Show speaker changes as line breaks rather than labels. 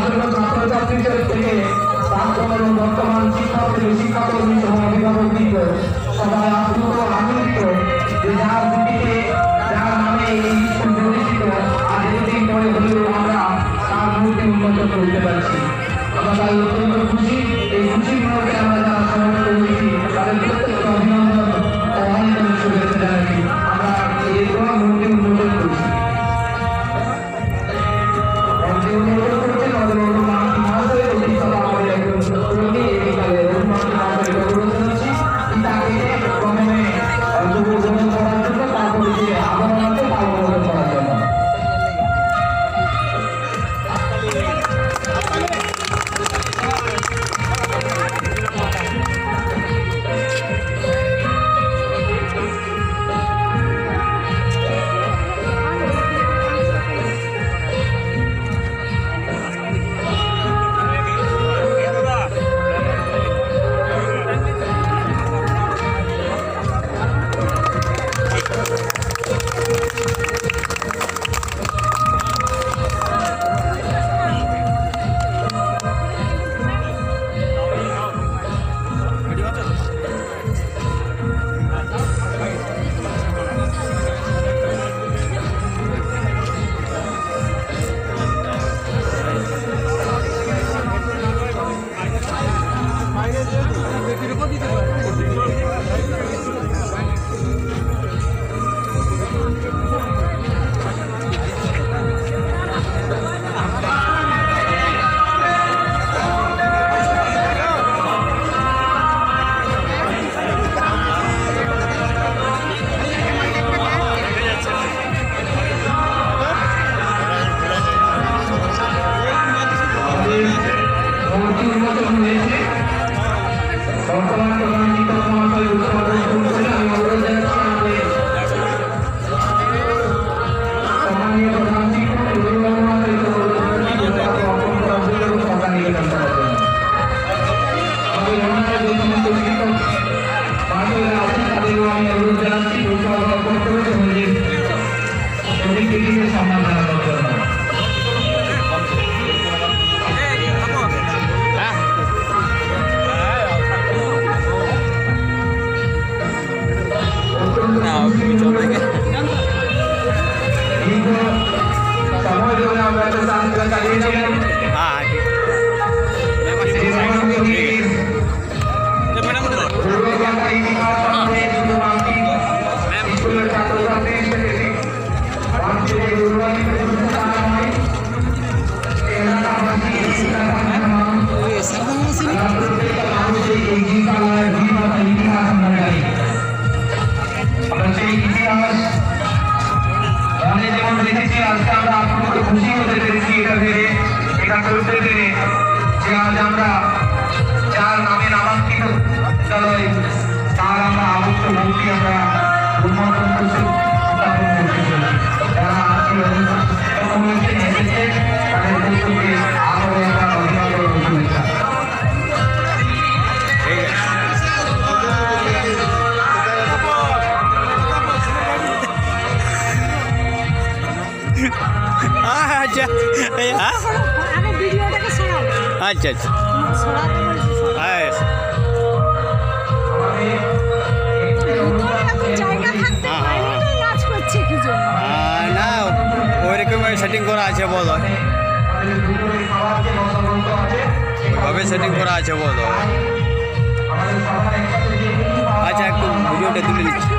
জন্য ছাত্রছাত্রীদের থেকে প্রাক্তন এবং বর্তমান শিক্ষার্থী শিক্ষাকর্মী সহ অভিভাবকবৃন্দ সবাই আপ্লুত আনন্দিত যে যার দুটিতে যার নামে এই স্কুল প্রতিষ্ঠিত আজ এতদিন পরে হলেও আমরা তার মূর্তি উন্নত করতে পারছি। আমরা তাই অত্যন্ত খুশি। এই খুশির মধ্যে আমরা যারা সমর্থ হয়েছি তাদের প্রত্যেককে অভিনন্দন ও অনেক শুভেচ্ছা জানাচ্ছি। আমরা এই মূর্তি উন্নত করছি। খুশি হতে পেরেছি এটা ভেবে, এটা করতে পেরে যে আজ আমরা যার নামে নামাঙ্কিত বিদ্যালয় তার আমরা আবদ্ধ মূর্তি আমরা উন্মোচন করছি, স্থাপন করতেছি। যারা আজকে এসেছে তাদের প্রত্যেককে আরো একটা অভিনন্দন ও শুভেচ্ছা।
আচ্ছা আচ্ছা আচ্ছা না ওইরকম সেটিং করা আছে বলো, ওইভাবে সেটিং করা আছে বলো। আচ্ছা একটু ভিডিওটা তুলে নিচ্ছি।